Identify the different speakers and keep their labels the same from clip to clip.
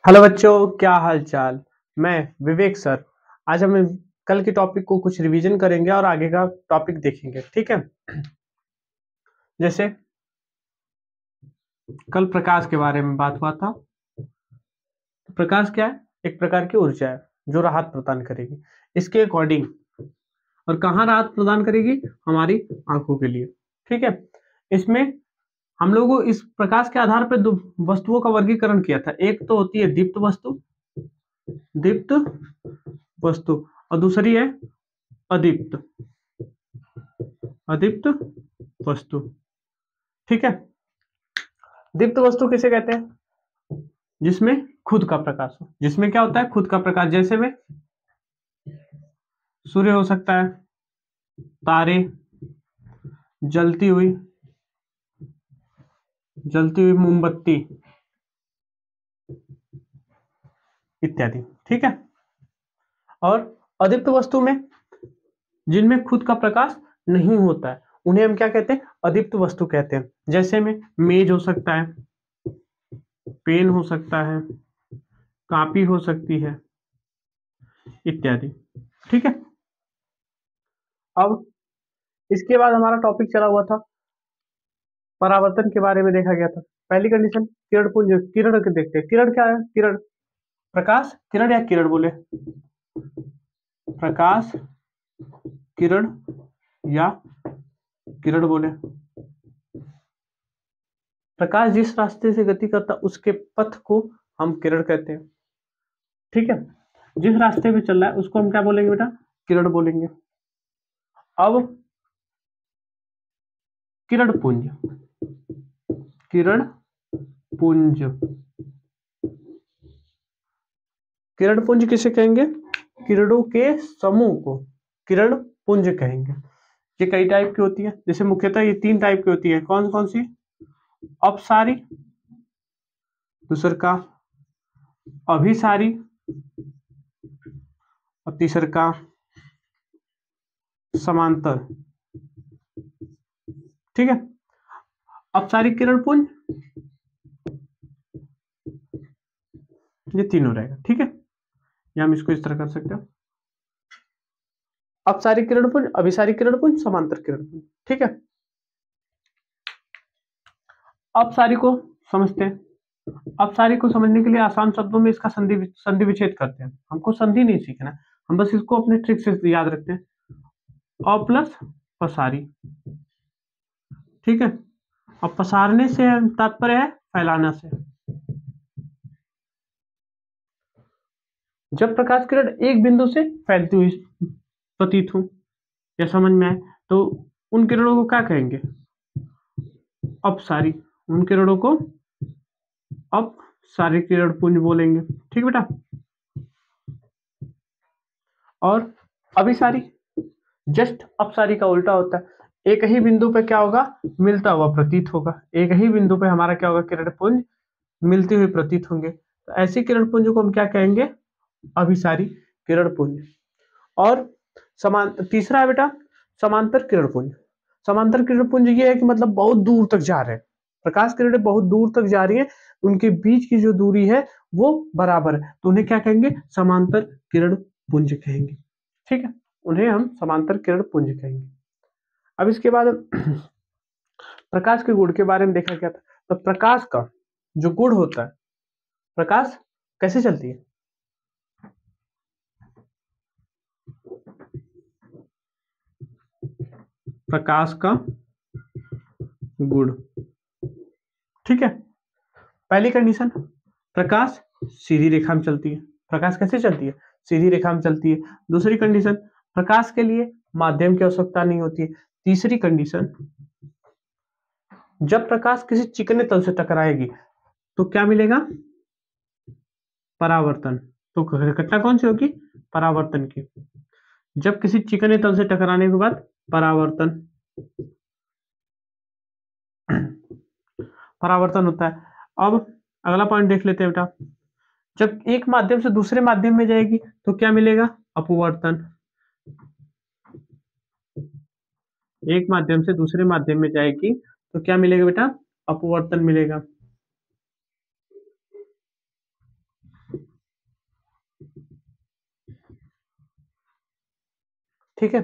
Speaker 1: Hello बच्चों, क्या हाल चाल। मैं विवेक सर। आज हम कल के टॉपिक को कुछ रिवीजन करेंगे और आगे का टॉपिक देखेंगे। ठीक है। जैसे कल प्रकाश के बारे में बात हुआ था। तो प्रकाश क्या है? एक प्रकार की ऊर्जा है जो राहत प्रदान करेगी इसके अकॉर्डिंग। और कहाँ राहत प्रदान करेगी? हमारी आंखों के लिए। ठीक है। इसमें हम लोगों को इस प्रकाश के आधार पर दो वस्तुओं का वर्गीकरण किया था। एक तो होती है दीप्त वस्तु, दीप्त वस्तु, और दूसरी है अदीप्त, अदीप्त वस्तु। ठीक है। दीप्त वस्तु किसे कहते हैं? जिसमें खुद का प्रकाश हो। जिसमें क्या होता है? खुद का प्रकाश। जैसे में सूर्य हो सकता है, तारे, जलती हुई मोमबत्ती इत्यादि। ठीक है। और अदीप्त वस्तु में जिनमें खुद का प्रकाश नहीं होता है उन्हें हम क्या कहते हैं? अदीप्त वस्तु कहते हैं। जैसे में मेज हो सकता है, पेन हो सकता है, कॉपी हो सकती है इत्यादि। ठीक है। अब इसके बाद हमारा टॉपिक चला हुआ था परावर्तन के बारे में। देखा गया था पहली कंडीशन किरण पुंज। किरण के देखते हैं। किरण क्या है? किरण प्रकाश, किरण या किरण बोले, प्रकाश, किरण या किरण बोले। प्रकाश जिस रास्ते से गति करता उसके पथ को हम किरण कहते हैं। ठीक है। जिस रास्ते में चल रहा है उसको हम क्या बोलेंगे बेटा? किरण बोलेंगे। अब किरण पुंज, किरण पुंज, किरण पुंज किसे कहेंगे? किरणों के समूह को किरण पुंज कहेंगे। ये कई टाइप की होती है। जैसे मुख्यतः ये तीन टाइप की होती है। कौन कौन सी? अपसारी, दूसर का अभिसारी, और तीसर का समांतर। ठीक है। अपसारी, किरण पुंज, ये तीनों रहेगा। ठीक है। या हम इसको इस तरह कर सकते हैं, अपसारी किरण पुंज, अभिसारी किरण पुंज, समांतर किरण पुंज। ठीक है। अपसारी को समझते हैं। अपसारी को समझने के लिए आसान शब्दों में इसका संधि विच्छेद करते हैं। हमको संधि नहीं सीखना, हम बस इसको अपने ट्रिक से याद रखते हैं। अ प्लस पसारी। ठीक है। अब पसारने से तात्पर्य है फैलाना से। जब प्रकाश किरण एक बिंदु से फैलती हुई प्रतीत हो या समझ में आए तो उन किरणों को क्या कहेंगे? अपसारी। उन किरणों को अपसारी किरण पुंज बोलेंगे। ठीक बेटा। और अभिसारी जस्ट अपसारी का उल्टा होता है। एक ही बिंदु पे क्या होगा? मिलता हुआ प्रतीत होगा। एक ही बिंदु पे हमारा क्या होगा? किरण पुंज मिलती हुई प्रतीत होंगे। तो ऐसी किरण पुंज को हम क्या कहेंगे? अभिसारी किरण पुंज। और समान तीसरा है बेटा समांतर किरण पुंज। समांतर किरण पुंज ये है कि मतलब बहुत दूर तक जा रहे हैं। प्रकाश किरणें बहुत दूर तक जा रही है, उनके बीच की जो दूरी है वो बराबर है, तो उन्हें क्या कहेंगे? समांतर किरण पुंज कहेंगे। ठीक है। उन्हें हम समांतर किरण पुंज कहेंगे। अब इसके बाद प्रकाश के गुण के बारे में देखा गया था। तो प्रकाश का जो गुण होता है, प्रकाश कैसे चलती है? प्रकाश का गुण। ठीक है। पहली कंडीशन, प्रकाश सीधी रेखा में चलती है। प्रकाश कैसे चलती है? सीधी रेखा में चलती है। दूसरी कंडीशन, प्रकाश के लिए माध्यम की आवश्यकता नहीं होती है। तीसरी कंडीशन, जब प्रकाश किसी चिकने तल से टकराएगी तो क्या मिलेगा? परावर्तन। तो घटना कौन सी होगी? परावर्तन की। जब किसी चिकने तल से टकराने के बाद परावर्तन, परावर्तन होता है। अब अगला पॉइंट देख लेते हैं बेटा। जब एक माध्यम से दूसरे माध्यम में जाएगी तो क्या मिलेगा? अपवर्तन। एक माध्यम से दूसरे माध्यम में जाएगी तो क्या मिलेगा बेटा? अपवर्तन मिलेगा। ठीक है,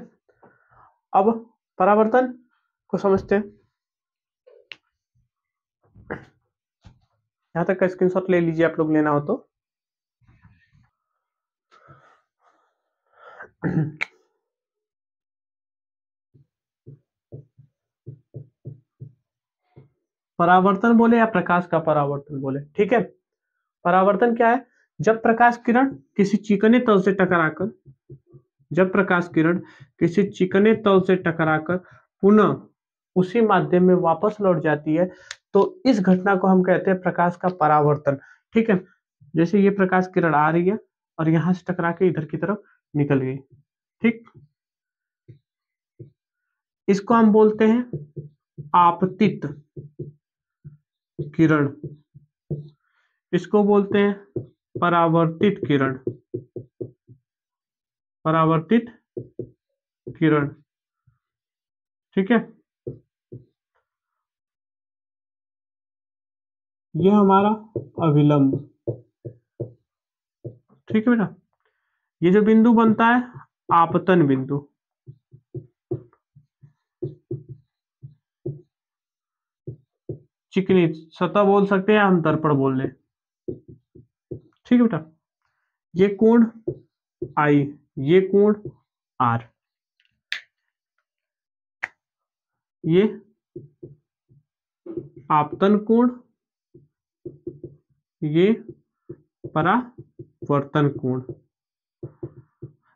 Speaker 1: अब परावर्तन को समझते हैं। यहां तक का स्क्रीनशॉट ले लीजिए, आप लोग लेना हो तो। परावर्तन बोले या प्रकाश का परावर्तन बोले, ठीक है। परावर्तन क्या है? जब प्रकाश किरण किसी चिकने तल से टकराकर जब प्रकाश किरण किसी चिकने तल से टकराकर पुनः उसी माध्यम में वापस लौट जाती है, तो इस घटना को हम कहते हैं प्रकाश का परावर्तन, ठीक है। जैसे ये प्रकाश किरण आ रही है और यहां से टकरा के इधर की तरफ निकल गई, ठीक। इसको हम बोलते हैं आपतित किरण, इसको बोलते हैं परावर्तित किरण, परावर्तित किरण, ठीक है। ये हमारा अविलंब, ठीक है बेटा। ये जो बिंदु बनता है आपतन बिंदु, चिकनी सतह बोल सकते हैं, हम दर्पण बोल लें, ठीक है बेटा। ये कोण आई, ये कोण आर, ये आपतन कोण, ये परावर्तन कोण।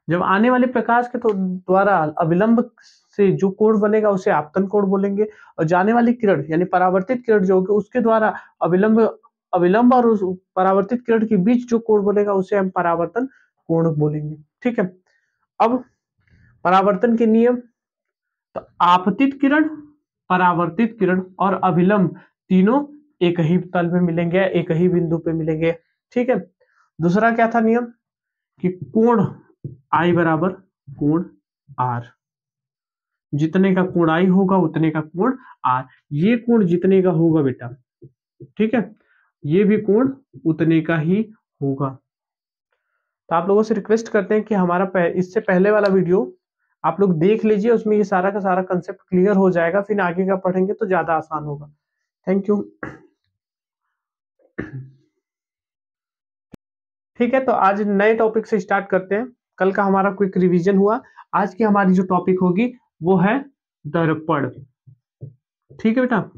Speaker 1: जब आने वाले प्रकाश के तो द्वारा अविलंब से जो कोण बनेगा उसे आपतन कोण बोलेंगे, और जाने वाली किरण यानी परावर्तित किरण जो होगी उसके द्वारा अविलंब अविलंब और उस परावर्तित किरण के बीच जो कोण बनेगा उसे हम परावर्तन कोण बोलेंगे, ठीक है। अब परावर्तन के नियम, तो आपतित किरण, परावर्तित किरण और अभिलंब तीनों एक ही तल में मिलेंगे, एक ही बिंदु पे मिलेंगे, ठीक है। दूसरा क्या था नियम कि कोण आई बराबर कोण आर, जितने का कोण आई होगा उतने का कोण आर, ये कोण जितने का होगा बेटा, ठीक है, ये भी कोण उतने का ही होगा। तो आप लोगों से रिक्वेस्ट करते हैं कि हमारा इससे पहले वाला वीडियो आप लोग देख लीजिए, उसमें ये सारा का सारा कंसेप्ट क्लियर हो जाएगा, फिर आगे का पढ़ेंगे तो ज्यादा आसान होगा। Thank you. ठीक है, तो आज नए टॉपिक से स्टार्ट करते हैं। कल का हमारा क्विक रिवीजन हुआ, आज की हमारी जो टॉपिक होगी वो है दर्पण, ठीक है बेटा।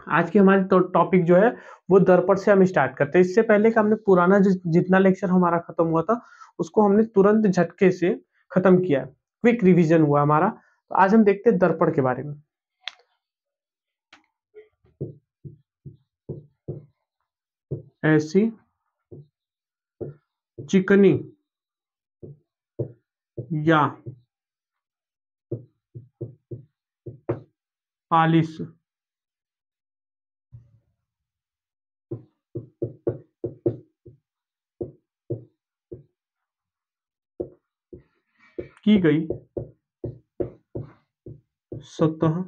Speaker 1: आज की हमारी टॉपिक जो है वो दर्पण से हम स्टार्ट करते हैं। इससे पहले का हमने पुराना जितना लेक्चर हमारा खत्म हुआ था उसको हमने तुरंत झटके से खत्म किया, क्विक रिवीजन हुआ हमारा। तो आज हम देखते हैं दर्पण के बारे में। ऐसी चिकनी या पालिश की गई सतह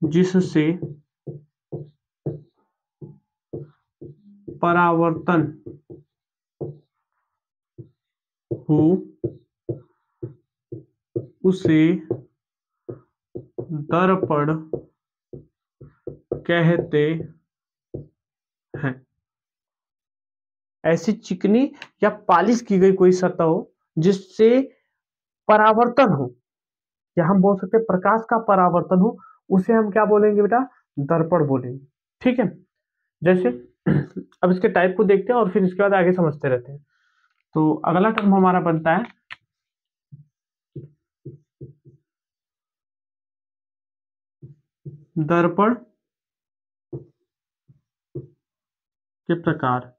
Speaker 1: जिससे परावर्तन हो उसे दर्पण कहते हैं। ऐसी चिकनी या पालिश की गई कोई सतह हो जिससे परावर्तन हो, या हम बोल सकते हैं प्रकाश का परावर्तन हो, उसे हम क्या बोलेंगे बेटा? दर्पण बोलेंगे, ठीक है। जैसे अब इसके टाइप को देखते हैं और फिर इसके बाद आगे समझते रहते हैं। तो अगला टर्म हमारा बनता है दर्पण के प्रकार।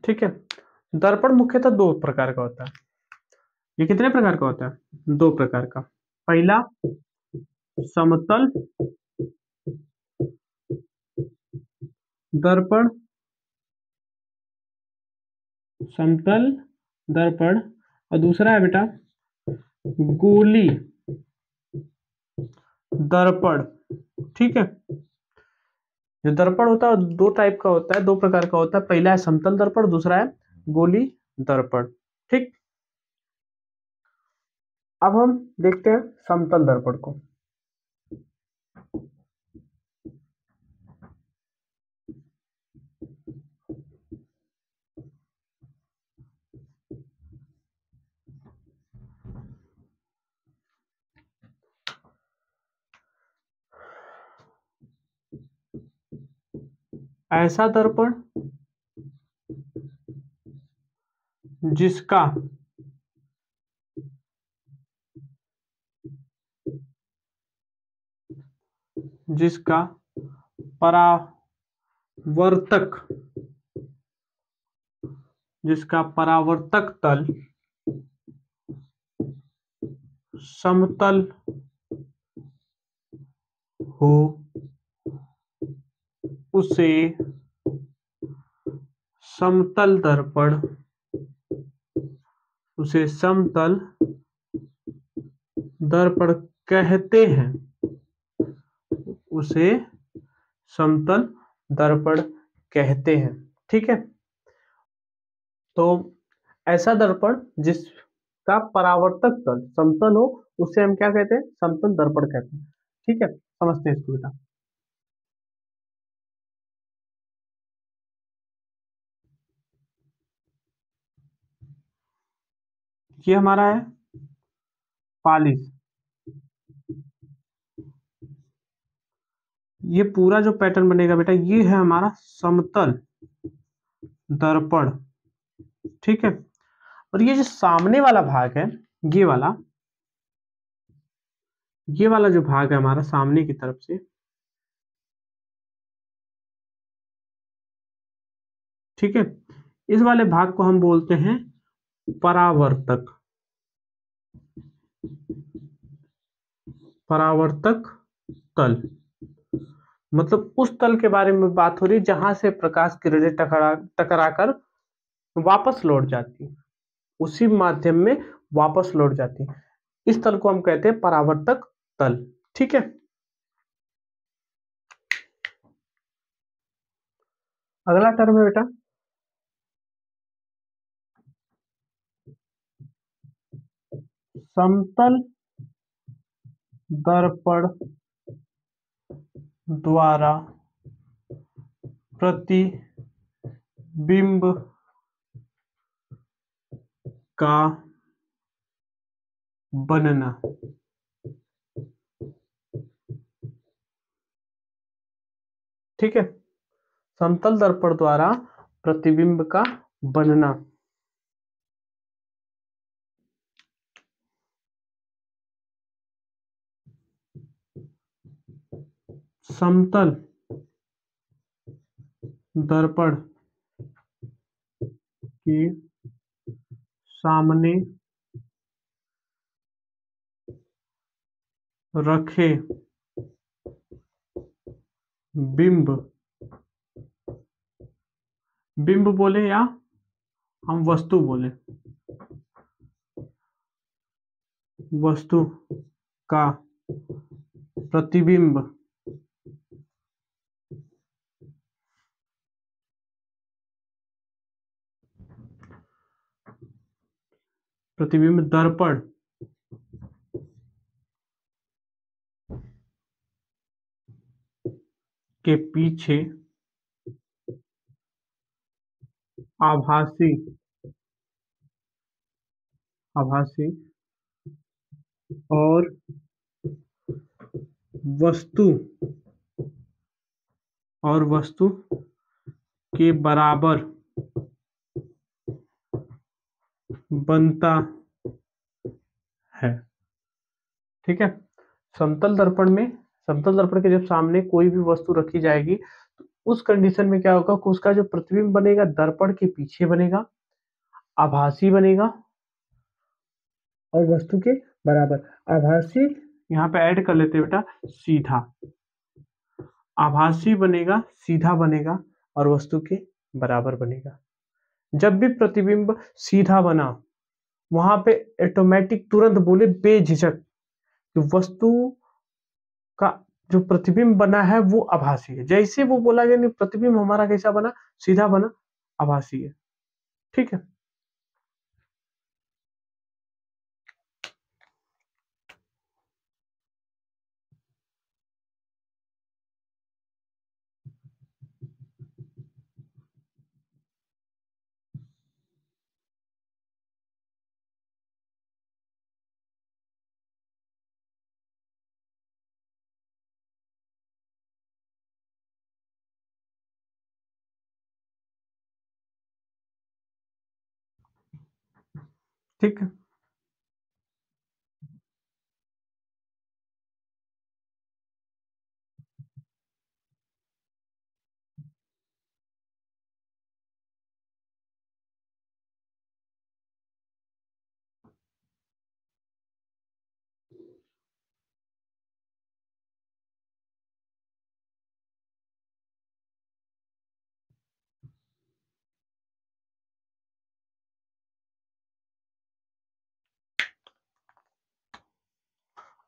Speaker 1: ठीक है, दर्पण मुख्यतः दो प्रकार का होता है। ये कितने प्रकार का होता है? दो प्रकार का। पहला समतल दर्पण, समतल दर्पण, और दूसरा है बेटा गोली दर्पण, ठीक है। जो दर्पण होता है दो टाइप का होता है, दो प्रकार का होता है। पहला है समतल दर्पण, दूसरा है गोली दर्पण। ठीक, अब हम देखते हैं समतल दर्पण को। ऐसा दर्पण जिसका जिसका परावर्तक जिसका परावर्तक तल समतल हो उसे समतल दर्पण उसे समतल दर्पण कहते हैं। उसे समतल दर्पण कहते हैं। ठीक है, तो ऐसा दर्पण जिसका परावर्तक तल समतल हो उसे हम क्या कहते हैं? समतल दर्पण कहते हैं। ठीक है, समझते हैं इसको बेटा। ये हमारा है पालिश। ये पूरा जो पैटर्न बनेगा बेटा, ये है हमारा समतल दर्पण। ठीक है, और ये जो सामने वाला भाग है, ये वाला जो भाग है हमारा सामने की तरफ से, ठीक है, इस वाले भाग को हम बोलते हैं परावर्तक। परावर्तक तल मतलब उस तल के बारे में बात हो रही है जहां से प्रकाश किरणें टकराकर वापस लौट जाती है, उसी माध्यम में वापस लौट जाती है। इस तल को हम कहते हैं परावर्तक तल। ठीक है, अगला टर्म है बेटा समतल दर्पण द्वारा प्रतिबिंब का बनना। ठीक है, समतल दर्पण द्वारा प्रतिबिंब का बनना। समतल दर्पण के सामने रखे बिंब, बिंब बोले या हम वस्तु बोले, वस्तु का प्रतिबिंब प्रतिबिंब दर्पण के पीछे आभासी आभासी और वस्तु के बराबर बनता है। ठीक है, समतल दर्पण के जब सामने कोई भी वस्तु रखी जाएगी तो उस कंडीशन में क्या होगा कि उसका जो प्रतिबिंब बनेगा दर्पण के पीछे बनेगा, आभासी बनेगा और वस्तु के बराबर। आभासी यहाँ पे ऐड कर लेते हैं बेटा, सीधा। आभासी बनेगा, सीधा बनेगा और वस्तु के बराबर बनेगा। जब भी प्रतिबिंब सीधा बना वहां पे ऑटोमेटिक तुरंत बोले बेझिझक कि वस्तु का जो प्रतिबिंब बना है वो आभासी है। जैसे वो बोला गया नहीं, प्रतिबिंब हमारा कैसा बना, सीधा बना, आभासी है। ठीक है, ठीक है।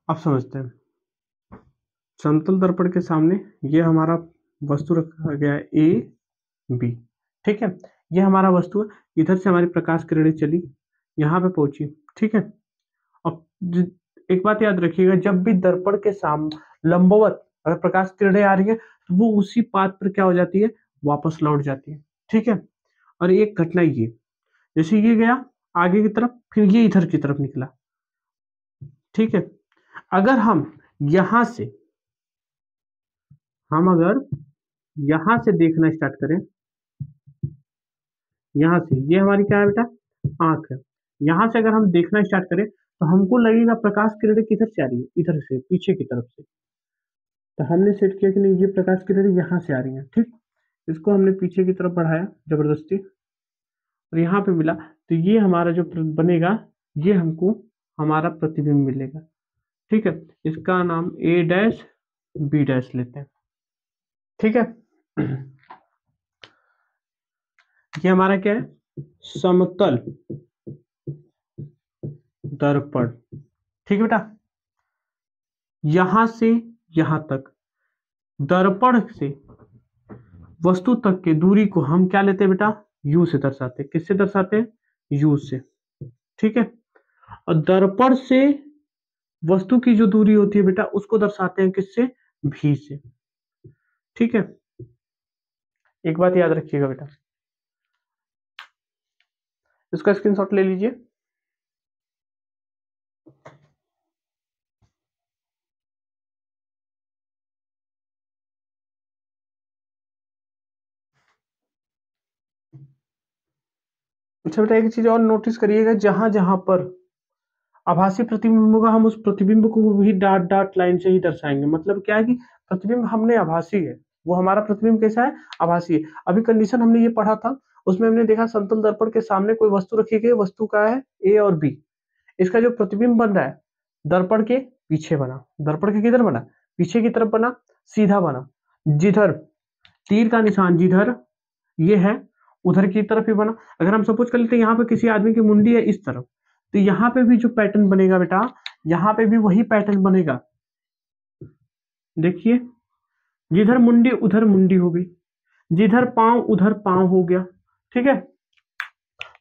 Speaker 1: अब समझते हैं। समतल दर्पण के सामने ये हमारा वस्तु रखा गया है ए बी। ठीक है, ये हमारा वस्तु है। इधर से हमारी प्रकाश किरणें चली, यहाँ पे पहुंची। ठीक है, अब एक बात याद रखिएगा, जब भी दर्पण के सामने लंबवत अगर प्रकाश किरणें आ रही है तो वो उसी पाथ पर क्या हो जाती है, वापस लौट जाती है। ठीक है, और एक घटना ये, जैसे ये गया आगे की तरफ, फिर ये इधर की तरफ निकला। ठीक है, अगर हम अगर यहां से देखना स्टार्ट करें, यहाँ से, ये हमारी क्या है बेटा, आंख है। यहाँ से अगर हम देखना स्टार्ट करें तो हमको लगेगा प्रकाश किरणें किधर से आ रही है, इधर से, पीछे की तरफ से। तो हमने सेट किया कि नहीं, ये प्रकाश किरणें यहाँ से आ रही हैं। ठीक, इसको हमने पीछे की तरफ बढ़ाया जबरदस्ती, और यहाँ पे मिला, तो ये हमारा जो बनेगा, ये हमको हमारा प्रतिबिंब मिलेगा। ठीक है, इसका नाम ए डैश बी डैश लेते हैं। ठीक है, ये हमारा क्या है, समतल दर्पण। ठीक है बेटा, यहां से यहां तक दर्पण से वस्तु तक की दूरी को हम क्या लेते हैं बेटा, यू से दर्शाते हैं। किससे दर्शाते हैं, यू से। ठीक है, और दर्पण से वस्तु की जो दूरी होती है बेटा, उसको दर्शाते हैं किससे, भी से। ठीक है, एक बात याद रखिएगा बेटा, इसका स्क्रीनशॉट ले लीजिए। अच्छा बेटा, एक चीज और नोटिस करिएगा, जहां जहां पर आभासी प्रतिबिंब होगा, हम उस प्रतिबिंब को भी डॉट डॉट लाइन से ही दर्शाएंगे। मतलब क्या है कि प्रतिबिंब हमने आभासी है, वो हमारा प्रतिबिंब कैसा है, आभासी है। अभी कंडीशन हमने ये पढ़ा था, उसमें हमने देखा समतल दर्पण के सामने कोई वस्तु रखी गई, वस्तु का है ए और बी। इसका जो प्रतिबिंब बन रहा है, दर्पण के पीछे बना, दर्पण के किधर बना, पीछे की तरफ बना, सीधा बना। जिधर तीर का निशान जिधर ये है, उधर की तरफ ही बना। अगर हम सपोज कर लेते हैं यहाँ पे किसी आदमी की मुंडी है इस तरफ, तो यहाँ पे भी जो पैटर्न बनेगा बेटा, यहाँ पे भी वही पैटर्न बनेगा। देखिए, जिधर मुंडी उधर मुंडी हो गई, जिधर पांव उधर पांव हो गया। ठीक है,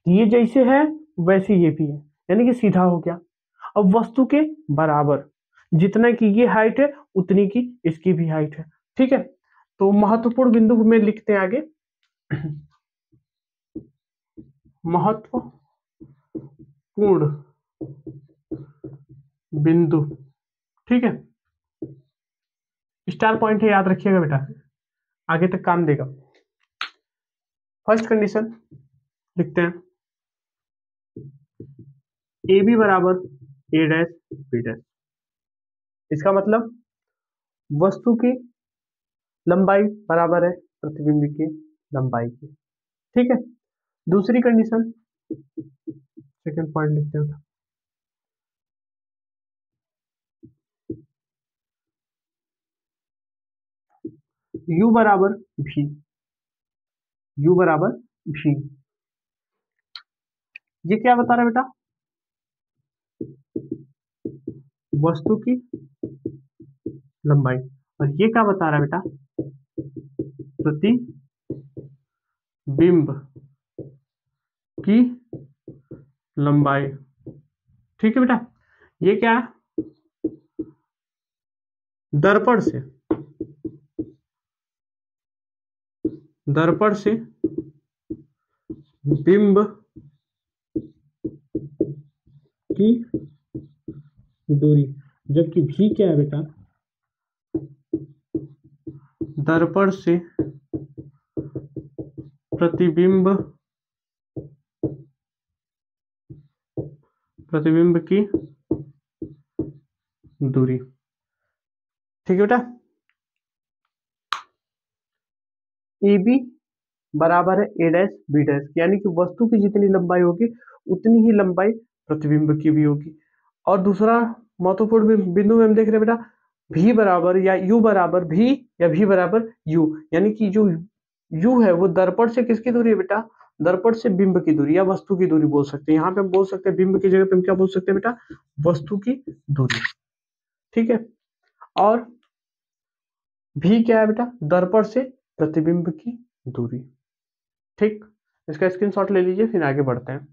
Speaker 1: ये जैसे है वैसे ये भी है, यानी कि सीधा हो गया। अब वस्तु के बराबर, जितना की ये हाइट है उतनी की इसकी भी हाइट है। ठीक है, तो महत्वपूर्ण बिंदु में लिखते हैं आगे, महत्वपूर्ण बिंदु। ठीक है, स्टार पॉइंट है, याद रखिएगा बेटा, आगे तक काम देगा। फर्स्ट कंडीशन लिखते हैं, ए बी बराबर ए डैश बी डैश। इसका मतलब वस्तु की लंबाई बराबर है प्रतिबिंब की लंबाई की। ठीक है, दूसरी कंडीशन, सेकंड पॉइंट लिखते हैं, यू बराबर भी, यू बराबर भी। ये क्या बता रहा है बेटा, वस्तु की लंबाई। और ये क्या बता रहा है बेटा, प्रतिबिंब की लंबाई। ठीक है बेटा, ये क्या है, दर्पण से बिंब की दूरी, जबकि भी क्या है बेटा, दर्पण से प्रतिबिंब की दूरी। ठीक है बेटा, ए बी बराबर है ए डैश बी डैश, यानी कि वस्तु की जितनी लंबाई होगी उतनी ही लंबाई प्रतिबिंब की भी होगी। और दूसरा महत्वपूर्ण बिंदु में हम देख रहे हैं बेटा, भी बराबर या यू बराबर भी या भी बराबर यू, यानी कि जो यू है वो दर्पण से किसकी दूरी है बेटा, दर्पण से बिंब की दूरी या वस्तु की दूरी बोल सकते हैं। यहाँ पे हम बोल सकते हैं बिंब की जगह पे हम क्या बोल सकते हैं बेटा, वस्तु की दूरी। ठीक है, और भी क्या है बेटा, दर्पण से प्रतिबिंब की दूरी। ठीक, इसका स्क्रीनशॉट ले लीजिए, फिर आगे बढ़ते हैं।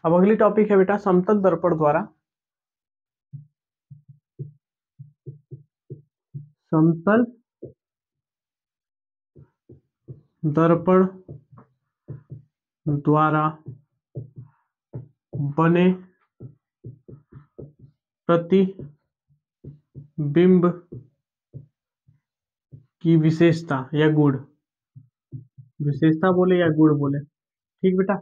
Speaker 1: अब अगली टॉपिक है बेटा, समतल दर्पण द्वारा समतल दर्पण द्वारा बने प्रतिबिंब की विशेषता या गुण। विशेषता बोले या गुण बोले, ठीक बेटा,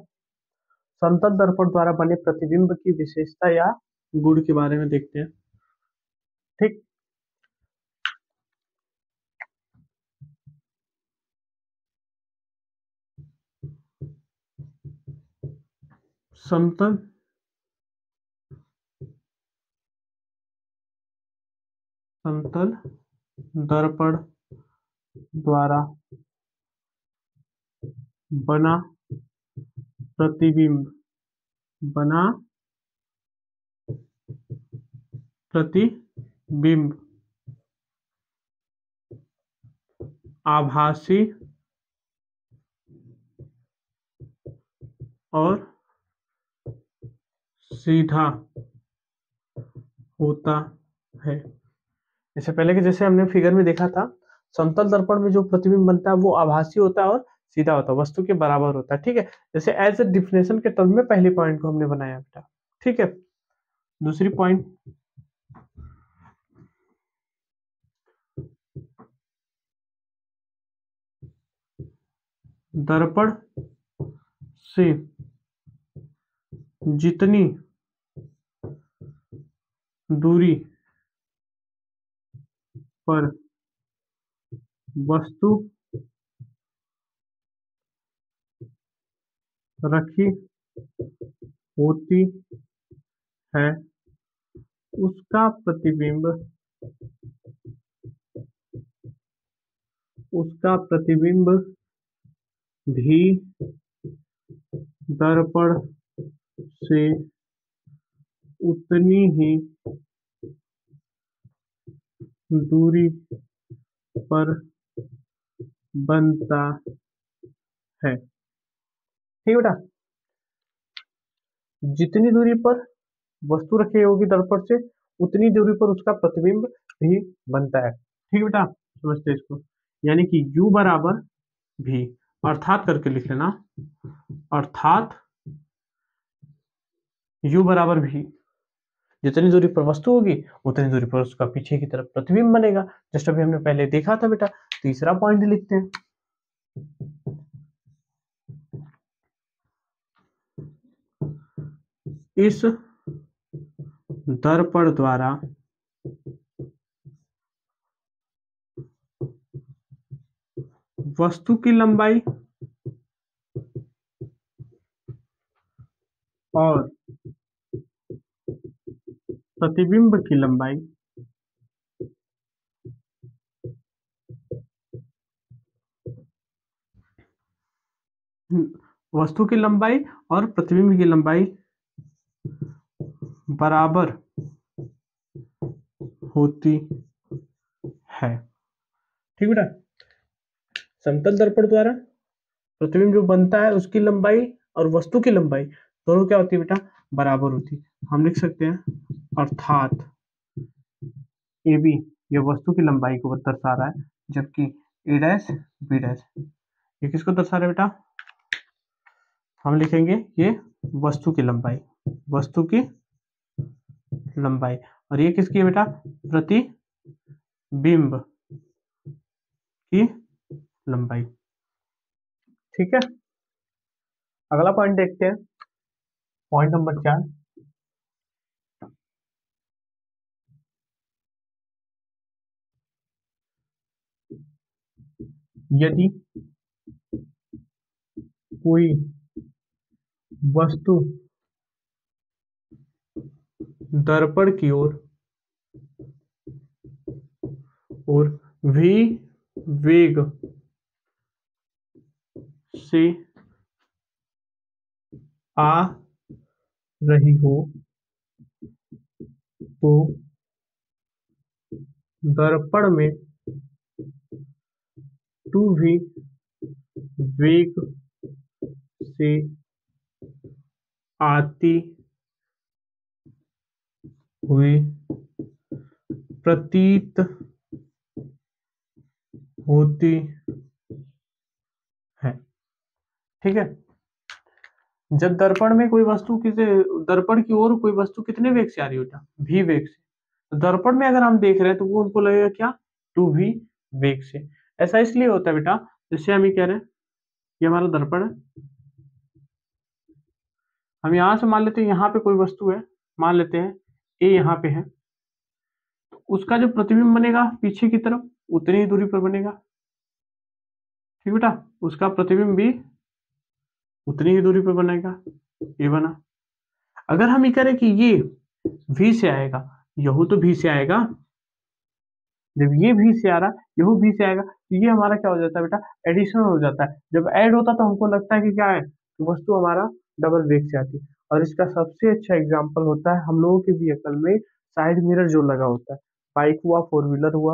Speaker 1: समतल दर्पण द्वारा बने प्रतिबिंब की विशेषता या गुण के बारे में देखते हैं। ठीक, समतल समतल दर्पण द्वारा बना प्रतिबिंब बना प्रतिबिंब आभासी और सीधा होता है। इससे पहले कि जैसे हमने फिगर में देखा था, समतल दर्पण में जो प्रतिबिंब बनता है वो आभासी होता है और सीधा होता है, वस्तु के बराबर होता है। ठीक है, जैसे एज ए डिफिनेशन के टर्म में पहले पॉइंट को हमने बनाया बेटा। ठीक है, दूसरी पॉइंट, दर्पण से जितनी दूरी पर वस्तु रखी होती है उसका प्रतिबिंब भी दर्पण से उतनी ही दूरी पर बनता है। ठीक है बेटा, जितनी दूरी पर वस्तु रखी होगी दर्पण से उतनी दूरी पर उसका प्रतिबिंब भी बनता है। ठीक है बेटा, समझते हैं इसको। यानी कि U बराबर भी, अर्थात करके लिख लेना, अर्थात U बराबर भी, जितनी दूरी पर वस्तु होगी उतनी दूरी पर उसका पीछे की तरफ प्रतिबिंब बनेगा। जस्ट अभी हमने पहले देखा था बेटा। तीसरा पॉइंट लिखते हैं, इस दर्पण द्वारा वस्तु की लंबाई और प्रतिबिंब की लंबाई वस्तु की लंबाई और प्रतिबिंब की लंबाई बराबर होती है। ठीक बेटा, समतल दर्पण द्वारा प्रतिबिंब जो बनता है उसकी लंबाई और वस्तु की लंबाई दोनों क्या होती है बेटा, बराबर होती है। हम लिख सकते हैं अर्थात ए बी, ये वस्तु की लंबाई को दर्शा रहा है, जबकि ए डैश बी डैश ये किसको दर्शा रहा है बेटा, हम लिखेंगे ये वस्तु की लंबाई, वस्तु की लंबाई, और ये किसकी है बेटा, प्रतिबिंब की लंबाई। ठीक है, अगला पॉइंट देखते हैं, पॉइंट नंबर 4। यदि कोई वस्तु दर्पण की ओर और v वेग से आ रही हो तो दर्पण में 2v वेग से आती हुई प्रतीत होती है। ठीक है, जब दर्पण में कोई वस्तु किसी दर्पण की ओर कोई वस्तु कितने वेग से आ रही हो बेटा, v वेग से, तो दर्पण में अगर हम देख रहे हैं तो वो उनको लगेगा क्या, 2v वेग से। ऐसा इसलिए होता है बेटा, जैसे हम ये कह रहे हैं ये हमारा दर्पण है, हम यहां से मान लेते हैं यहाँ पे कोई वस्तु है, मान लेते हैं ए यहाँ पे है, तो उसका जो प्रतिबिंब बनेगा पीछे की तरफ उतनी ही दूरी पर बनेगा। ठीक बेटा, उसका प्रतिबिंब भी उतनी ही दूरी पर बनेगा, ये बना। अगर हम ये करें कि ये v से आएगा, यहू तो v से आएगा, जब ये v से आ रहा यहू v से आएगा, तो ये हमारा क्या हो जाता है बेटा, एडिशन हो जाता है। जब ऐड होता तो हमको लगता है कि क्या है, तो वस्तु हमारा डबल वेग से आती है। और इसका सबसे अच्छा एग्जाम्पल होता है हम लोगों के व्हीकल में साइड मिरर जो लगा होता है, बाइक हुआ, फोर व्हीलर हुआ,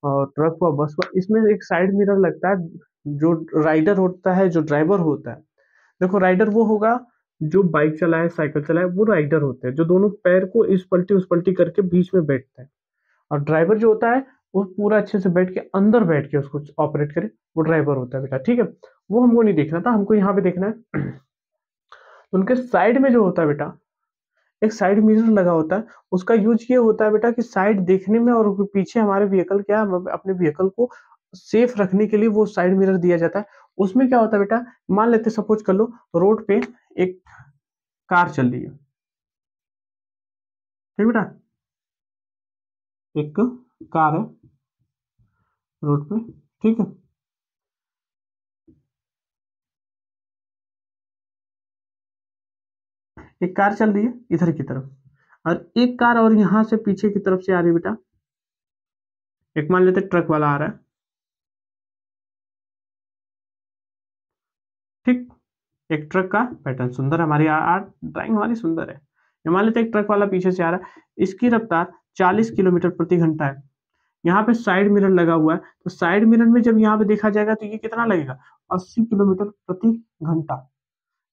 Speaker 1: और ट्रक हुआ, बस हुआ, इसमें एक साइड मिरर लगता है। जो राइडर होता है, जो ड्राइवर होता है, देखो राइडर वो होगा जो बाइक चलाए, साइकिल चलाए, वो राइडर होते हैं जो दोनों पैर को इस पलटी उस पलटी करके बीच में बैठता है। और ड्राइवर जो होता है वो पूरा अच्छे से बैठ के अंदर बैठ के उसको ऑपरेट करे, वो ड्राइवर होता है बेटा। ठीक है, वो हमको नहीं देखना था, हमको यहाँ पे देखना है। उनके साइड में जो होता है बेटा, एक साइड मिरर लगा होता है, उसका यूज ये होता है बेटा कि साइड देखने में, और पीछे हमारे व्हीकल क्या, अपने व्हीकल को सेफ रखने के लिए वो साइड मिरर दिया जाता है। उसमें क्या होता है बेटा, मान लेते सपोज कर लो रोड पे एक कार चल रही है, ठीक बेटा, एक कार है रोड पे, ठीक है, एक कार चल रही है इधर की तरफ, और एक कार और यहां से पीछे की तरफ से आ रही है बेटा, एक मान लेते ट्रक वाला आ रहा है, ठीक। एक ट्रक का पैटर्न सुंदर, हमारी आर्ट ड्राइंग हमारी सुंदर है। ये मान लेते एक ट्रक वाला पीछे से आ रहा है, इसकी रफ्तार 40 किलोमीटर प्रति घंटा है। यहाँ पे साइड मिरर लगा हुआ है, तो साइड मिरर में जब यहाँ पे देखा जाएगा तो ये कितना लगेगा, 80 किलोमीटर प्रति घंटा।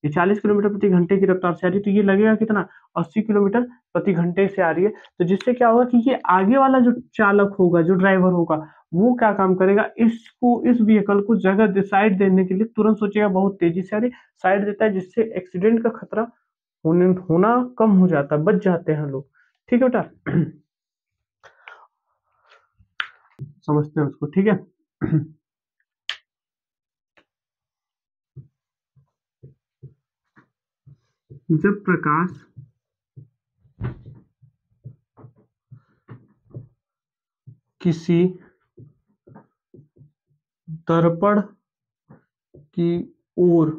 Speaker 1: ये 40 किलोमीटर प्रति घंटे की रफ्तार से आ रही है, तो ये लगेगा कितना, 80 किलोमीटर प्रति घंटे से आ रही है। तो जिससे क्या होगा कि ये आगे वाला जो चालक होगा, जो ड्राइवर होगा, वो क्या काम करेगा, इसको, इस व्हीकल को जगह साइड देने के लिए तुरंत सोचेगा, बहुत तेजी से आ रही, साइड देता है, जिससे एक्सीडेंट का खतरा होना कम हो जाता है, बच जाते हैं लोग। ठीक है बेटा, समझते हैं उसको, ठीक है। जब प्रकाश किसी दर्पण की ओर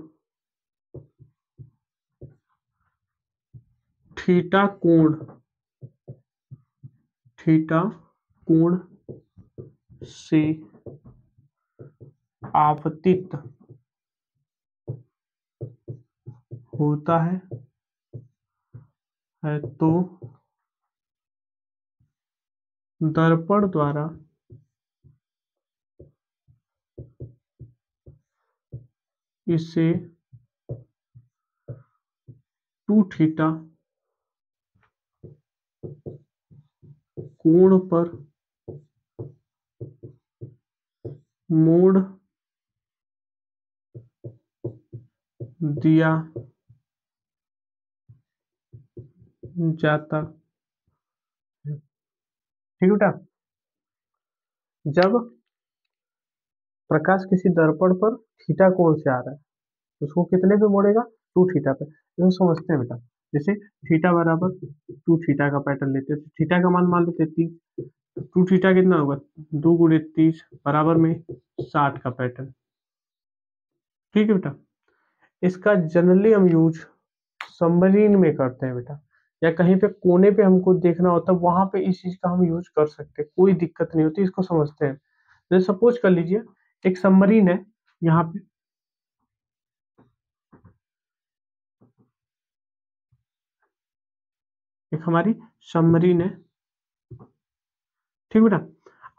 Speaker 1: थीटा कोण से आपतित होता है तो दर्पण द्वारा इसे 2 थीटा कोण पर मोड़ दिया जाता है। ठीक है बेटा, जब प्रकाश किसी दर्पण पर थीटा कोण से आ रहा है, उसको कितने पे मोड़ेगा, 2 थीटा पे। इसको समझते हैं बेटा, जैसे थीटा बराबर 2 थीटा का पैटर्न लेते हैं, तो थीटा का मान मान लेते हैं 30, 2 थीटा कितना होगा, 2 गुणे 30 बराबर में 60 का पैटर्न। ठीक है बेटा, इसका जनरली हम यूज सबमरीन में करते हैं बेटा, या कहीं पे कोने पे हमको देखना होता है, वहां पे इस चीज का हम यूज कर सकते हैं, कोई दिक्कत नहीं होती, इसको समझते हैं। जैसे सपोज कर लीजिए एक सबमरीन है, यहाँ पे एक हमारी सबमरीन है। ठीक बेटा,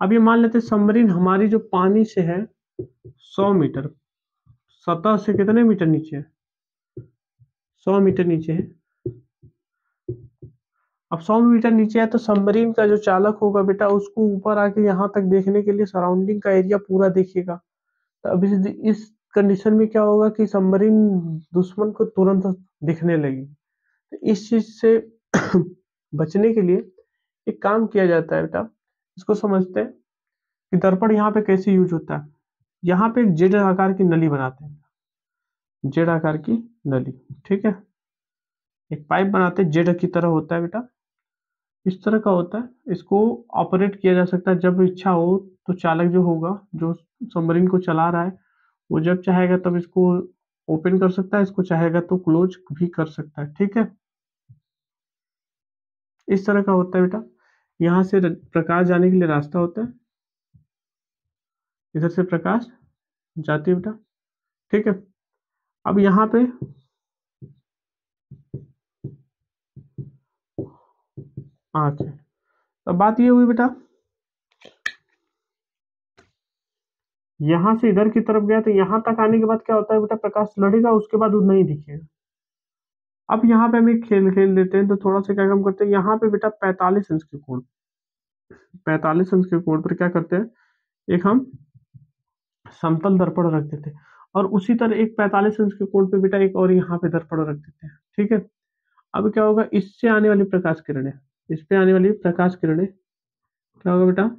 Speaker 1: अब ये मान लेते हैं सबमरीन हमारी जो पानी से है 100 मीटर, सतह से कितने मीटर नीचे है, 100 मीटर नीचे है। अब 100 मीटर नीचे है तो सबमरीन का जो चालक होगा बेटा, उसको ऊपर आके यहाँ तक देखने के लिए सराउंडिंग का एरिया पूरा देखेगा। तो अब इस कंडीशन में क्या होगा कि सबमरीन दुश्मन को तुरंत दिखने लगी। तो इस चीज से बचने के लिए एक काम किया जाता है बेटा, इसको समझते हैं कि दर्पण यहाँ पे कैसे यूज होता है। यहाँ पे एक जेड आकार की नली बनाते हैं, जेड आकार की नली, ठीक है, एक पाइप बनाते हैं, जेड की तरह होता है बेटा, इस तरह का होता है। इसको ऑपरेट किया जा सकता है जब इच्छा हो, तो चालक जो होगा, जो सबमरीन को चला रहा है, वो जब चाहेगा तब इसको ओपन कर सकता है, इसको चाहेगा तो क्लोज भी कर सकता है। ठीक है, इस तरह का होता है बेटा। यहाँ से प्रकाश जाने के लिए रास्ता होता है, इधर से प्रकाश जाती है बेटा। ठीक है, अब यहाँ पे आँख है। अब बात ये हुई बेटा, यहाँ से इधर की तरफ गया तो यहाँ तक आने के बाद क्या होता है बेटा, प्रकाश लड़ेगा, उसके बाद वो नहीं दिखेगा। अब यहाँ पे हम एक खेल खेल देते हैं, तो थोड़ा सा क्या काम करते हैं, यहाँ पे बेटा 45 अंश के कोण, 45 अंश के कोण पर क्या करते हैं, एक हम समतल दर्पण रख देते हैं, और उसी तरह एक 45 अंश के कोण पे बेटा एक और यहाँ पे दर्पण रख देते हैं। ठीक है, अब क्या होगा, इससे आने वाली प्रकाश किरणें, इस पे आने वाली प्रकाश किरणें क्या होगा बेटा,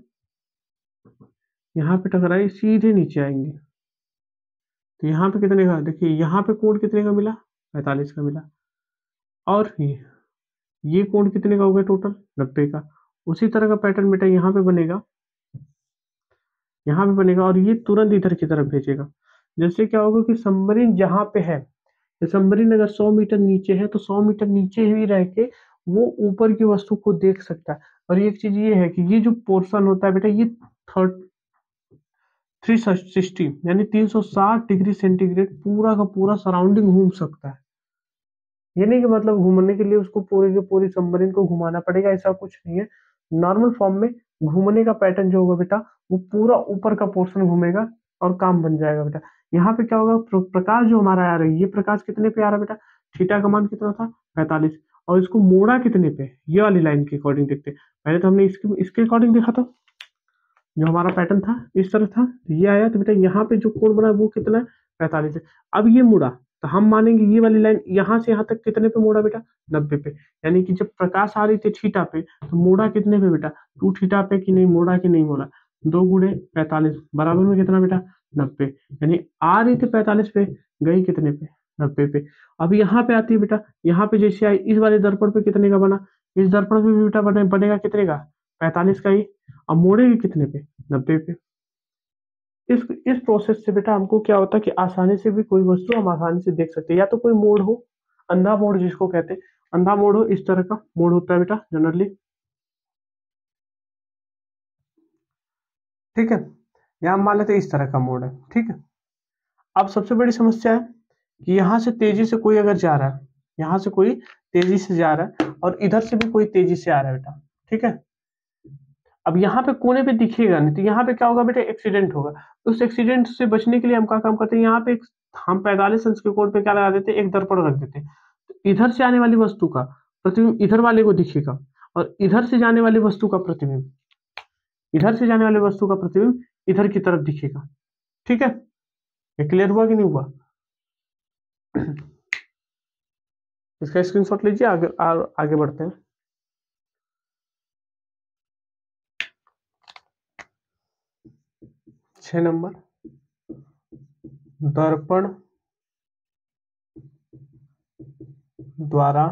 Speaker 1: यहाँ पे टकराई सीधे नीचे आएंगे। तो यहाँ पे कितने का, देखिए यहाँ पे कोण कितने का मिला, 45 का मिला, और ये कोण कितने का हो गया, टोटल 90 का। उसी तरह का पैटर्न बेटा यहाँ पे बनेगा, यहाँ पे बनेगा, और ये तुरंत इधर की तरफ भेजेगा। जैसे क्या होगा कि सबमरीन जहाँ पे है, सबमरीन अगर 100 मीटर नीचे है, तो 100 मीटर नीचे ही रह के वो ऊपर की वस्तु को देख सकता है। और एक चीज ये है कि ये जो पोर्शन होता है बेटा, ये 360 यानी 360 डिग्री सेंटीग्रेड पूरा का पूरा सराउंडिंग घूम सकता है। ये नहीं कि मतलब घूमने के लिए उसको पूरे के पूरी सबमरीन को घुमाना पड़ेगा, ऐसा कुछ नहीं है। नॉर्मल फॉर्म में घूमने का पैटर्न जो होगा बेटा वो पूरा ऊपर का पोर्शन घूमेगा और काम बन जाएगा बेटा। यहाँ पे क्या होगा, प्रकाश जो हमारा आ रहा है, ये प्रकाश कितने पे आ रहा है बेटा, थीटा का मान कितना था 45, और इसको मोड़ा कितने पे, ये वाली लाइन के अकॉर्डिंग देखते हैं। पहले तो हमने इसके अकॉर्डिंग देखा था, जो हमारा पैटर्न था इस तरह था, तो ये आया, तो बेटा यहाँ पे जो कोण बना वो कितना है 45 है। अब ये मुड़ा, तो हम मानेंगे ये वाली लाइन यहाँ से यहाँ तक कितने पे मुड़ा बेटा, 90 पे। यानी कि जब प्रकाश आ रही थी थीटा पे, तो मुड़ा कितने पे बेटा, 2 थीटा पे, कि नहीं मुड़ा कि नहीं मुड़ा, 2 × 45 बराबर में कितना बेटा 90। यानी आ रही थी 45 पे, गई कितने पे 90 पे। अब यहाँ पे आती है बेटा, यहाँ पे जैसे आई इस वाले दर्पण पे कितने का बना, इस दर्पण पे भी बेटा बनेगा कितने का 45 का ही। अब मोड़ेगी कितने पे 90 पे। इस प्रोसेस से बेटा हमको क्या होता है कि आसानी से भी कोई वस्तु हम आसानी से देख सकते हैं, या तो कोई मोड़ हो, अंधा मोड़ जिसको कहते हैं, अंधा मोड़ हो, इस तरह का मोड़ होता है बेटा जनरली, ठीक है। यहाँ मान लेते हैं इस तरह का मोड़ है, ठीक है। अब सबसे बड़ी समस्या है कि यहाँ से तेजी से कोई अगर जा रहा है, यहाँ से कोई तेजी से जा रहा है और इधर से भी कोई तेजी से आ रहा है बेटा, ठीक है। अब यहाँ पे कोने पे दिखेगा नहीं, तो यहाँ पे क्या होगा बेटा, एक्सीडेंट होगा। तो उस एक्सीडेंट से बचने के लिए हम क्या काम करते हैं, यहाँ पे हम 45 अंश के कोण पे क्या लगा देते हैं, एक दर्पण रख देते हैं। तो इधर से आने वाली वस्तु का प्रतिबिंब इधर वाले को दिखेगा, और इधर से जाने वाली वस्तु का प्रतिबिंब, इधर से जाने वाली वस्तु का प्रतिबिंब इधर की तरफ दिखेगा, ठीक है। ये क्लियर हुआ कि नहीं हुआ? इसका स्क्रीनशॉट लीजिए, आगे बढ़ते हैं। 6 नंबर, दर्पण द्वारा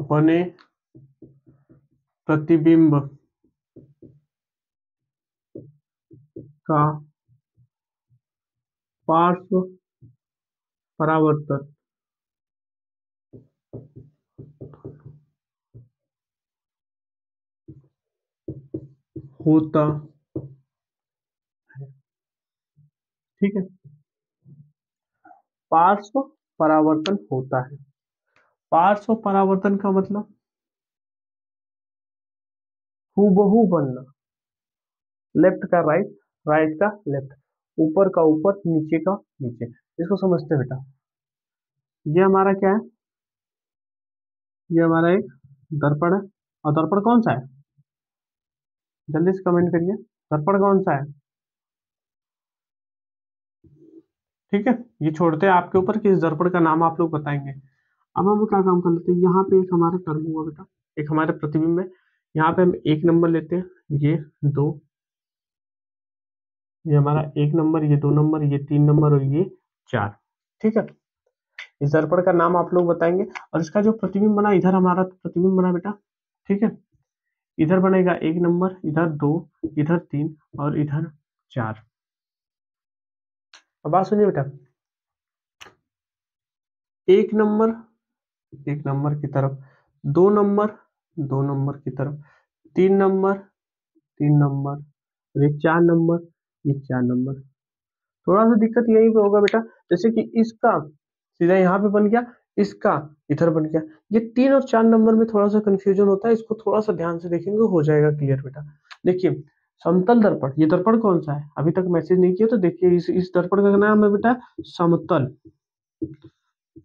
Speaker 1: बने प्रतिबिंब का पार्श्व परावर्तन होता है, ठीक है। पार्श्व परावर्तन होता है। पार्श्व परावर्तन का मतलब हूबहू बनना, लेफ्ट का राइट, राइट का लेफ्ट, ऊपर का ऊपर, नीचे का नीचे। इसको समझते हैं बेटा। ये हमारा क्या है, ये हमारा एक दर्पण है, और दर्पण कौन सा है, जल्दी से कमेंट करिए, दर्पण कौन सा है, ठीक है। ये छोड़ते हैं आपके ऊपर कि इस दर्पण का नाम आप लोग बताएंगे। अब हम क्या काम कर लेते हैं, यहाँ पे एक हमारा कर्व हुआ बेटा, एक हमारे प्रतिबिंब है। यहाँ पे हम 1 नंबर लेते हैं, ये 2, ये हमारा 1 नंबर, ये 2 नंबर, ये 3 नंबर, और ये 4, ठीक है। इस दर्पण का नाम आप लोग बताएंगे, और इसका जो प्रतिबिंब बना, इधर हमारा प्रतिबिंब बना बेटा, ठीक है। इधर बनेगा 1 नंबर, इधर 2, इधर 3, और इधर 4। अब बात सुनिए बेटा, 1 नंबर 1 नंबर की तरफ, 2 नंबर 2 नंबर की तरफ, 3 नंबर 3 नंबर, ये 4 नंबर, ये 4 नंबर। थोड़ा सा दिक्कत यही पे होगा बेटा, जैसे कि इसका सीधा यहाँ पे बन गया, इसका इधर बन गया। ये 3 और 4 नंबर में थोड़ा सा कंफ्यूजन होता है, इसको थोड़ा सा ध्यान से देखेंगे, हो जाएगा क्लियर बेटा। देखिए, समतल दर्पण, ये दर्पण कौन सा है, अभी तक मैसेज नहीं किया तो देखिए, इस दर्पण का नाम है बेटा समतल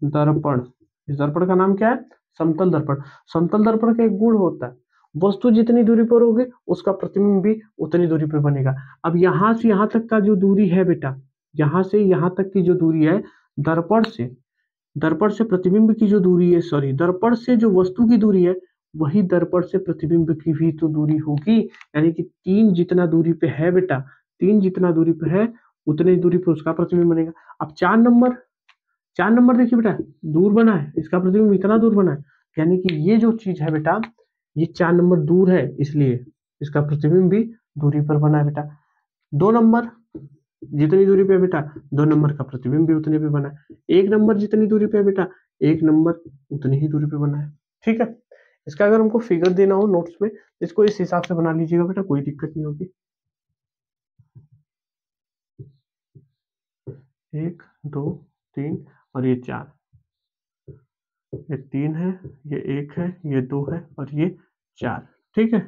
Speaker 1: दर्पण। इस दर्पण का नाम क्या है, समतल दर्पण। समतल दर्पण का एक गुण होता है, वस्तु जितनी दूरी पर होगी उसका प्रतिबिंब भी उतनी दूरी पर बनेगा। अब यहाँ से यहाँ तक का जो दूरी है बेटा, यहाँ से यहाँ तक की जो दूरी है, दर्पण से प्रतिबिंब की जो दूरी है, सॉरी, दर्पण से जो वस्तु की दूरी है, वही दर्पण से प्रतिबिंब की भी तो दूरी होगी। यानी कि 3 जितना दूरी पे है बेटा, 3 जितना दूरी पे है उतनी दूरी पे उसका प्रतिबिंब बनेगा। अब 4 नंबर देखिए बेटा, दूर बना है, इसका प्रतिबिंब इतना दूर बना है, यानी कि ये जो चीज है बेटा, ये 4 नंबर दूर है, इसलिए इसका प्रतिबिंब भी दूरी पर बना है बेटा। 2 नंबर जितनी दूरी पे है बेटा, 2 नंबर का प्रतिबिंब भी उतने पे बना है। 1 नंबर जितनी दूरी पे है बेटा, 1 नंबर उतनी ही दूरी पे बना है, ठीक है। इसका अगर हमको फिगर देना हो नोट्स में, इसको इस हिसाब से बना लीजिएगा बेटा, कोई दिक्कत नहीं होगी। 1 2 3 और ये 4, ये 3 है, ये 1 है, ये 2 है, और ये 4, ठीक है।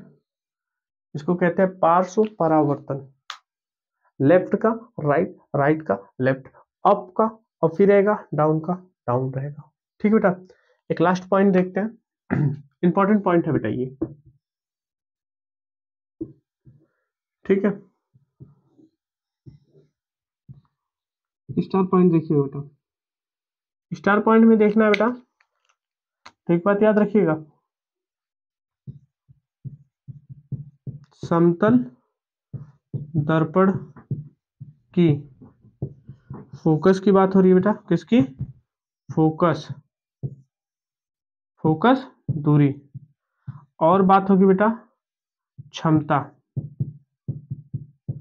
Speaker 1: इसको कहते हैं पार्श्व परावर्तन। लेफ्ट का राइट, राइट का लेफ्ट, अप का अप ही रहेगा, डाउन का डाउन रहेगा। ठीक है बेटा, एक लास्ट पॉइंट देखते हैं। इंपॉर्टेंट पॉइंट है बेटा ये। ठीक है, स्टार पॉइंट देखिए बेटा। स्टार पॉइंट में देखना है बेटा, तो एक बात याद रखिएगा, समतल दर्पण की फोकस की बात हो रही है बेटा, किसकी? फोकस, फोकस दूरी। और बात होगी बेटा क्षमता,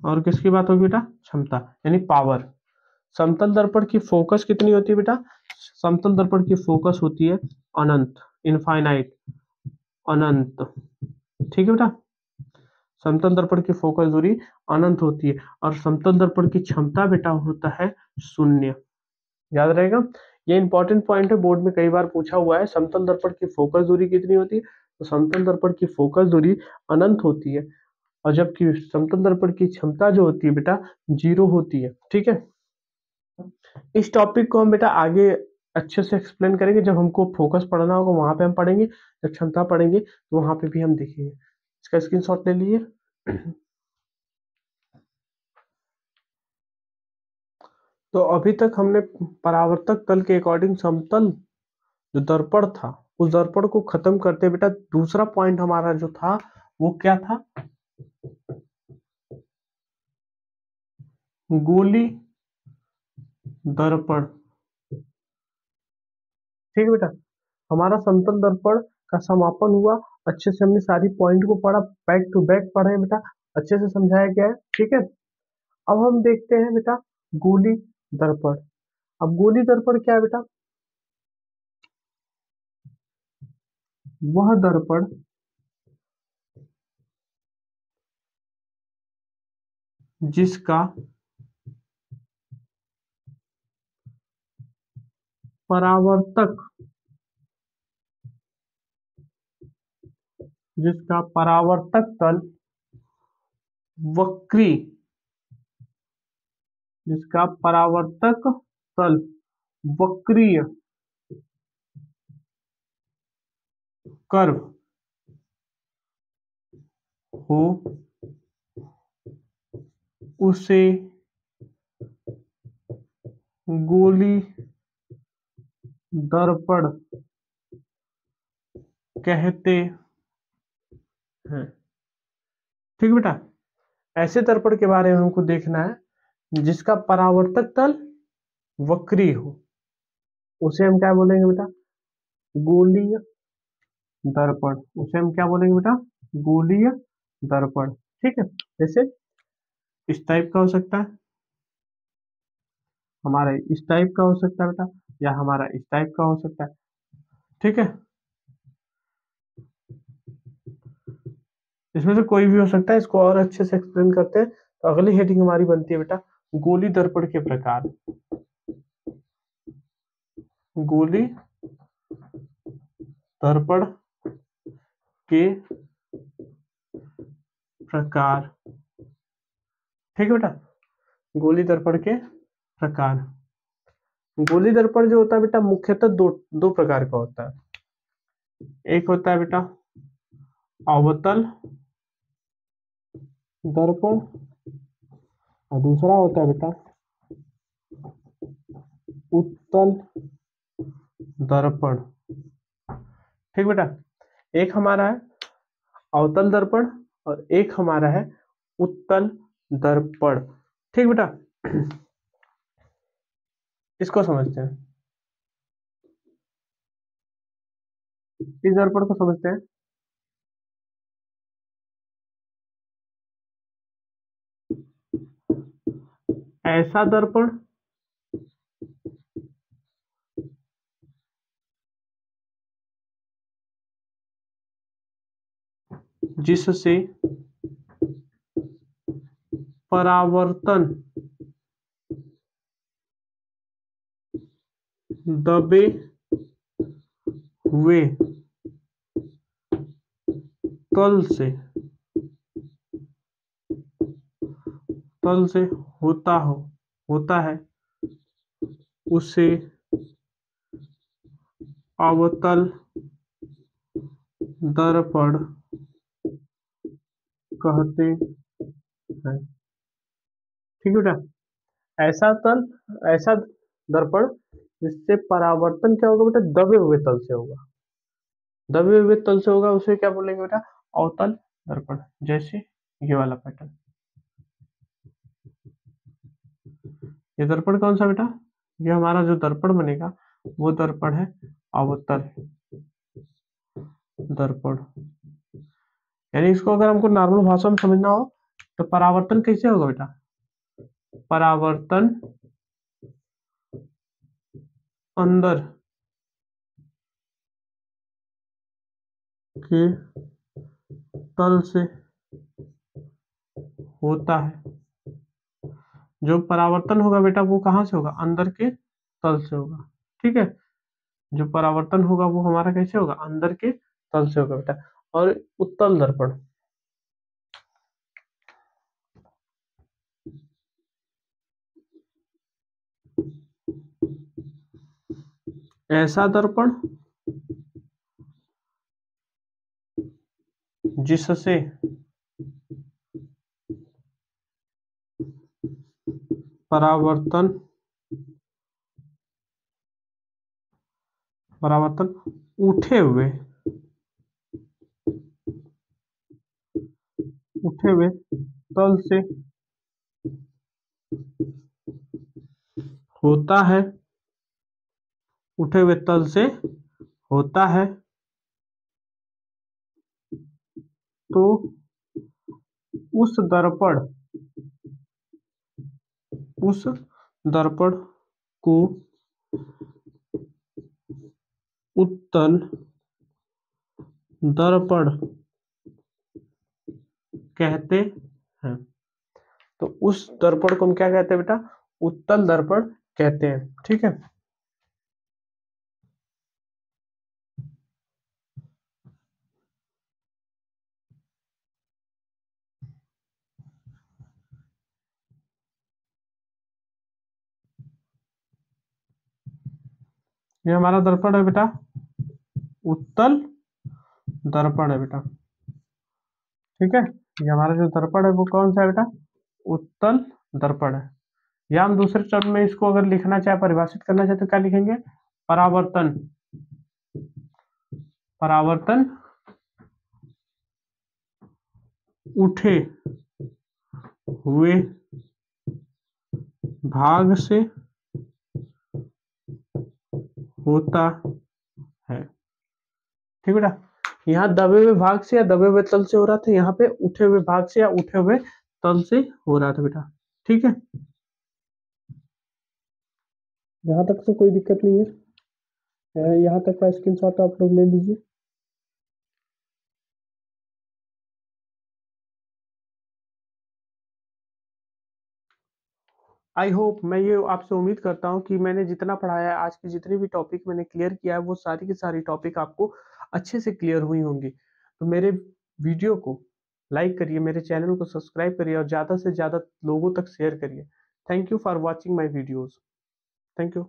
Speaker 1: और किसकी बात होगी बेटा? क्षमता यानी पावर। समतल दर्पण की फोकस कितनी होती है बेटा? समतल दर्पण की फोकस होती है अनंत, इनफाइनाइट, अनंत। ठीक है बेटा, समतल दर्पण की फोकस दूरी अनंत होती है, और समतल दर्पण की क्षमता बेटा होता है शून्य। याद रहेगा, ये इंपॉर्टेंट पॉइंट है, बोर्ड में कई बार पूछा हुआ है। समतल दर्पण की फोकस दूरी कितनी होती है? तो समतल दर्पण की फोकस दूरी अनंत होती है, और जबकि समतल दर्पण की क्षमता जो होती है बेटा 0 होती है। ठीक है, इस टॉपिक को हम बेटा आगे अच्छे से एक्सप्लेन करेंगे, जब हमको फोकस पढ़ना होगा वहां पे हम पढ़ेंगे, जब क्षमता पढ़ेंगे तो वहां पे भी हम देखेंगे। इसका स्क्रीनशॉट ले लीजिए। तो अभी तक हमने परावर्तक तल के अकॉर्डिंग समतल जो दर्पण था उस दर्पण को खत्म करते बेटा दूसरा पॉइंट हमारा जो था वो क्या था? गोली दर्पण। ठीक है बेटा, हमारा समतल दर्पण का समापन हुआ। अच्छे से हमने सारी पॉइंट को पढ़ा, बैक टू बैक पढ़े हैं बेटा, अच्छे से समझाया गया है। ठीक है, अब हम देखते हैं बेटा गोली दर्पण। अब गोली दर्पण क्या है बेटा? वह दर्पण जिसका परावर्तक, जिसका परावर्तक तल वक्री, जिसका परावर्तक तल वक्रीय कर्व हो, उसे गोली दर्पण कहते हैं। ठीक है बेटा, ऐसे दर्पण के बारे में हमको देखना है जिसका परावर्तक तल वक्री हो, उसे हम क्या बोलेंगे बेटा? गोलीय दर्पण। उसे हम क्या बोलेंगे बेटा? गोलीय दर्पण। ठीक है, जैसे इस टाइप का हो सकता है, हमारा इस टाइप का हो सकता है बेटा, या हमारा इस टाइप का हो सकता है। ठीक है, इसमें से कोई भी हो सकता है। इसको और अच्छे से एक्सप्लेन करते हैं, तो अगली हेडिंग हमारी बनती है बेटा गोली दर्पण के प्रकार। गोली दर्पण के प्रकार। ठीक है बेटा, गोली दर्पण के प्रकार। गोली दर्पण जो होता है बेटा मुख्यतः दो दो प्रकार का होता है। एक होता है बेटा अवतल दर्पण, और दूसरा होता है बेटा उत्तल दर्पण। ठीक बेटा, एक हमारा है अवतल दर्पण और एक हमारा है उत्तल दर्पण। ठीक बेटा, इसको समझते हैं, इस दर्पण को समझते हैं। ऐसा दर्पण जिससे परावर्तन दबे हुए तल से तल से होता है उसे अवतल दर्पण कहते हैं। ठीक है बेटा। ऐसा दर्पण जिससे परावर्तन क्या होगा बेटा, दबे हुए तल से होगा। दबे हुए तल से होगा उसे क्या बोलेंगे बेटा, अवतल दर्पण। जैसे ये वाला पैटर्न, ये दर्पण कौन सा बेटा, ये हमारा जो दर्पण बनेगा वो दर्पण है अवतल दर्पण। यानी इसको अगर हमको नॉर्मल भाषा में समझना हो तो परावर्तन कैसे होगा बेटा, परावर्तन अंदर के तल से होता है। जो परावर्तन होगा बेटा वो कहाँ से होगा, अंदर के तल से होगा। ठीक है, जो परावर्तन होगा वो हमारा कैसे होगा, अंदर के तल से होगा बेटा। और उत्तल दर्पण, ऐसा दर्पण जिससे परावर्तन परावर्तन उठे हुए तल से होता है, उठे हुए तल से होता है, तो उस दर्पण उस दर्पण को उत्तल दर्पण कहते हैं। तो उस दर्पण को हम क्या कहते हैं बेटा, उत्तल दर्पण कहते हैं। ठीक है, ये हमारा दर्पण है बेटा, उत्तल दर्पण है बेटा। ठीक है, ये हमारा जो दर्पण है वो कौन सा है बेटा, उत्तल दर्पण है। या हम दूसरे शब्द में इसको अगर लिखना चाहे, परिभाषित करना चाहे तो क्या लिखेंगे, परावर्तन परावर्तन उठे हुए भाग से होता है। ठीक बेटा, यहाँ दबे हुए भाग से या दबे हुए तल से हो रहा था, यहाँ पे उठे हुए भाग से या उठे हुए तल से हो रहा था बेटा। ठीक है, यहाँ तक तो कोई दिक्कत नहीं है, यहाँ तक का स्क्रीनशॉट आप लोग ले लीजिए। आई होप, मैं ये आपसे उम्मीद करता हूँ कि मैंने जितना पढ़ाया है, आज की जितनी भी टॉपिक मैंने क्लियर किया है, वो सारी की सारी टॉपिक आपको अच्छे से क्लियर हुई होंगी। तो मेरे वीडियो को लाइक करिए, मेरे चैनल को सब्सक्राइब करिए और ज़्यादा से ज़्यादा लोगों तक शेयर करिए। Thank you for watching my videos. Thank you.